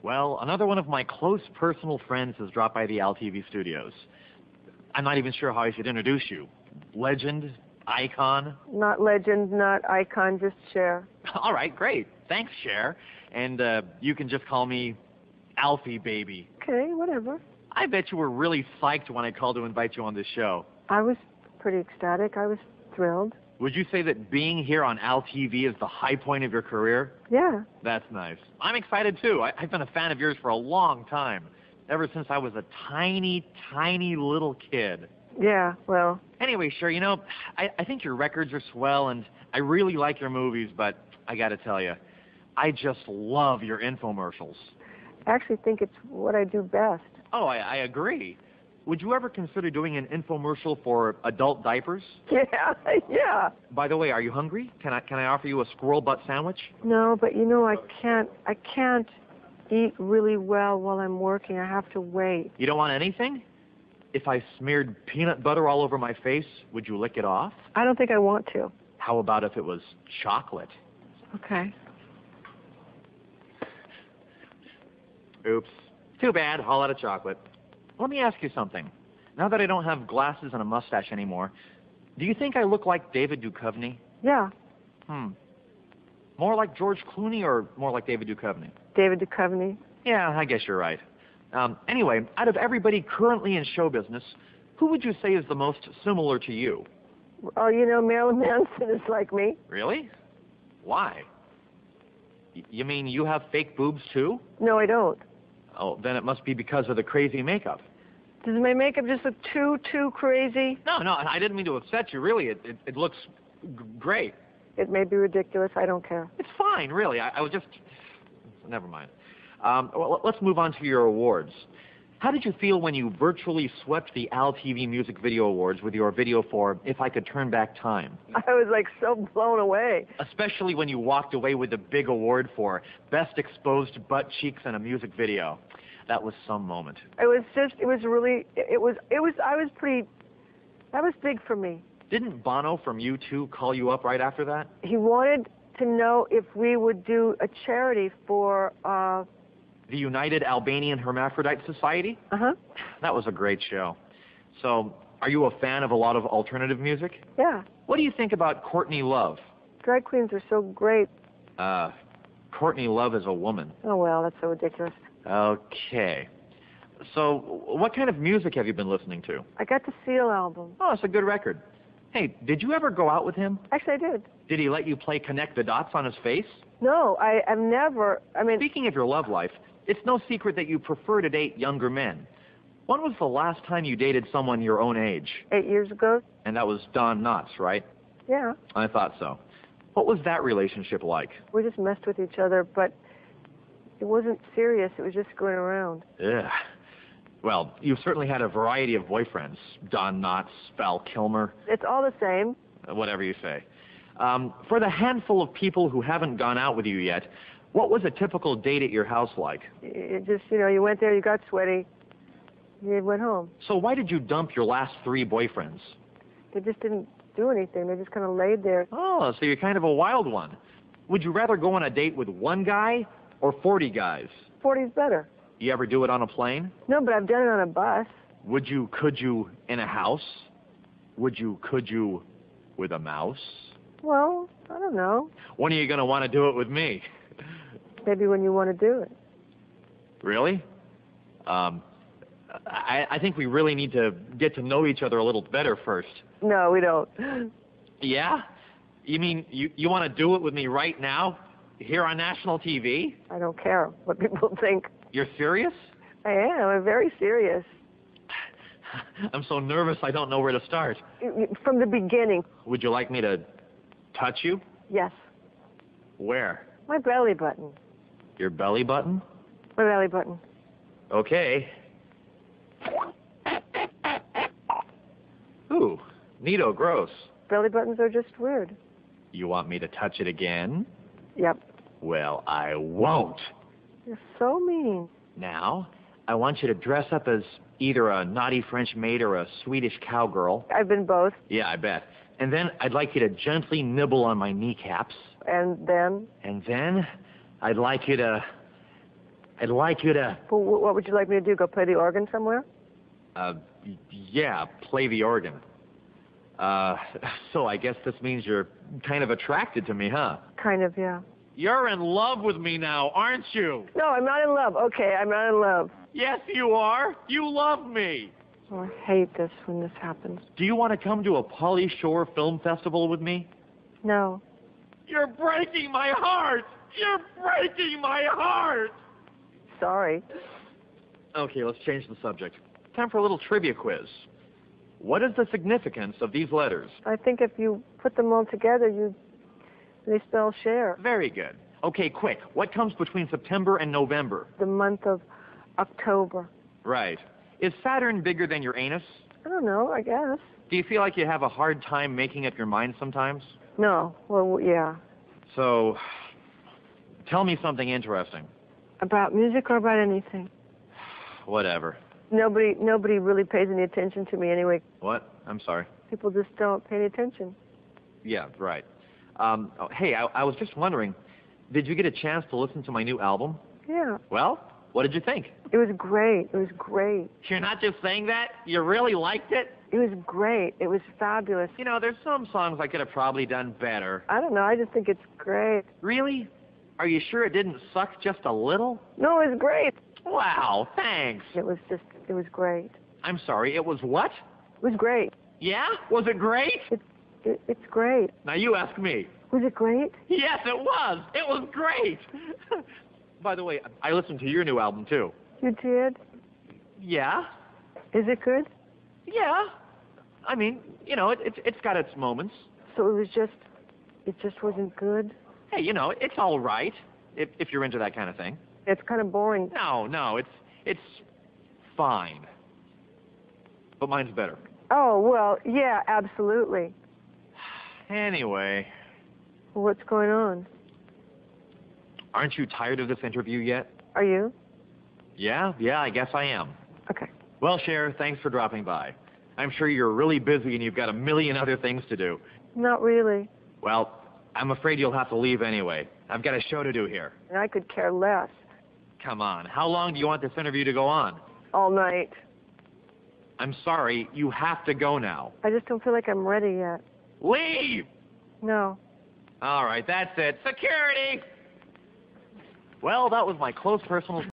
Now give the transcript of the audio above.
Well, another one of my close personal friends has dropped by the LTV studios. I'm not even sure how I should introduce you. Legend? Icon? Not legend, not icon, just Cher. All right, great. Thanks, Cher. And you can just call me Alfie, baby. Okay, whatever. I bet you were really psyched when I called to invite you on this show. I was pretty ecstatic. I was thrilled. Would you say that being here on LTV is the high point of your career? Yeah. That's nice. I'm excited, too. I've been a fan of yours for a long time, ever since I was a tiny, tiny little kid. Yeah, well... Anyway, Cher, you know, I think your records are swell, and I really like your movies, but I gotta tell you, I just love your infomercials. I actually think it's what I do best. Oh, I agree. Would you ever consider doing an infomercial for adult diapers? Yeah, yeah. By the way, are you hungry? Can I offer you a squirrel butt sandwich? No, but you know, I can't eat really well while I'm working. I have to wait. You don't want anything? If I smeared peanut butter all over my face, would you lick it off? I don't think I want to. How about if it was chocolate? Okay. Oops. Too bad. All out of chocolate. Let me ask you something. Now that I don't have glasses and a mustache anymore, do you think I look like David Duchovny? Yeah. More like George Clooney or more like David Duchovny? David Duchovny. Yeah, I guess you're right. Anyway, out of everybody currently in show business, who would you say is the most similar to you? Oh, you know, Marilyn Manson is like me. Really? Why? You mean you have fake boobs too? No, I don't. Oh, then it must be because of the crazy makeup. Does my makeup just look too crazy? No, I didn't mean to upset you, really. It looks great. It may be ridiculous. I don't care. It's fine, really. I was just... Never mind. Well, let's move on to your awards. How did you feel when you virtually swept the LTV Music Video Awards with your video for If I Could Turn Back Time? I was like so blown away. Especially when you walked away with the big award for Best Exposed Butt Cheeks in a Music Video. That was some moment. That was big for me. Didn't Bono from U2 call you up right after that? He wanted to know if we would do a charity for, the United Albanian Hermaphrodite Society? Uh-huh. That was a great show. So, are you a fan of a lot of alternative music? Yeah. What do you think about Courtney Love? Drag queens are so great. Courtney Love is a woman. Oh, well, that's so ridiculous. Okay. So, what kind of music have you been listening to? I got the Seal album. Oh, it's a good record. Hey, did you ever go out with him? Actually, I did. Did he let you play Connect the Dots on his face? No, I've never, Speaking of your love life, it's no secret that you prefer to date younger men. When was the last time you dated someone your own age? 8 years ago. And that was Don Knotts, right? Yeah. I thought so. What was that relationship like? We just messed with each other, but it wasn't serious. It was just going around. Yeah. Well, you've certainly had a variety of boyfriends. Don Knotts, Val Kilmer. It's all the same. Whatever you say. For the handful of people who haven't gone out with you yet, what was a typical date at your house like? It just, you went there, you got sweaty, you went home. So why did you dump your last 3 boyfriends? They just didn't do anything. They just kind of laid there. Oh, so you're kind of a wild one. Would you rather go on a date with 1 guy or 40 guys? 40's better. You ever do it on a plane? No, but I've done it on a bus. Could you in a house? Could you with a mouse? Well, I don't know. When are you going to want to do it with me? Maybe when you want to do it. Really? I think we really need to get to know each other a little better first. No, we don't. Yeah? You mean you want to do it with me right now? Here on national TV? I don't care what people think. You're serious? I am. I'm very serious. I'm so nervous I don't know where to start. From the beginning. Would you like me to touch you? Yes. Where? My belly button. Your belly button? My belly button. Okay. Ooh, neato, gross. Belly buttons are just weird. You want me to touch it again? Yep. Well, I won't. You're so mean. Now, I want you to dress up as either a naughty French maid or a Swedish cowgirl. I've been both. Yeah, I bet. And then I'd like you to gently nibble on my kneecaps. And then? And then I'd like you to I'd like you to, Well, what would you like me to do? Go play the organ somewhere? yeah, play the organ. So I guess this means you're kind of attracted to me, huh? Kind of, yeah. You're in love with me now, aren't you? No, I'm not in love. Okay, I'm not in love. Yes, you are. You love me. Oh, I hate this when this happens. Do you want to come to a Pauly Shore Film Festival with me? No. You're breaking my heart. You're breaking my heart. Sorry. Okay, let's change the subject. Time for a little trivia quiz. What is the significance of these letters? I think if you put them all together, they spell Cher. Very good. Okay, quick. What comes between September and November? The month of October. Right. Is Saturn bigger than your anus? I don't know, I guess. Do you feel like you have a hard time making up your mind sometimes? No. Well, yeah. So, tell me something interesting. About music or about anything? Whatever. Nobody really pays any attention to me anyway. What? I'm sorry. People just don't pay any attention. Yeah, right. Hey, I was just wondering, did you get a chance to listen to my new album? Yeah. Well, what did you think? It was great. It was great. You're not just saying that? You really liked it? It was great. It was fabulous. You know, there's some songs I could have probably done better. I don't know. I just think it's great. Really? Are you sure it didn't suck just a little? No, it was great. Wow, thanks. It was great. I'm sorry, it was what? It was great. Yeah? Was it great? It's great. Now you ask me. Was it great? Yes, it was. It was great. By the way, I listened to your new album, too. You did? Yeah? Is it good? Yeah. I mean, you know, it's got its moments. So it just wasn't good? Hey, you know, it's all right, if you're into that kind of thing. It's kind of boring. No, it's fine. But mine's better. Oh, well, yeah, absolutely. Anyway. Well, what's going on? Aren't you tired of this interview yet? Are you? Yeah, I guess I am. Okay. Well, Cher, thanks for dropping by. I'm sure you're really busy and you've got a million other things to do. Not really. Well, I'm afraid you'll have to leave anyway. I've got a show to do here. And I could care less. Come on. How long do you want this interview to go on? All night. I'm sorry. You have to go now. I just don't feel like I'm ready yet. Leave! No. All right, that's it. Security! Well, that was my close personal...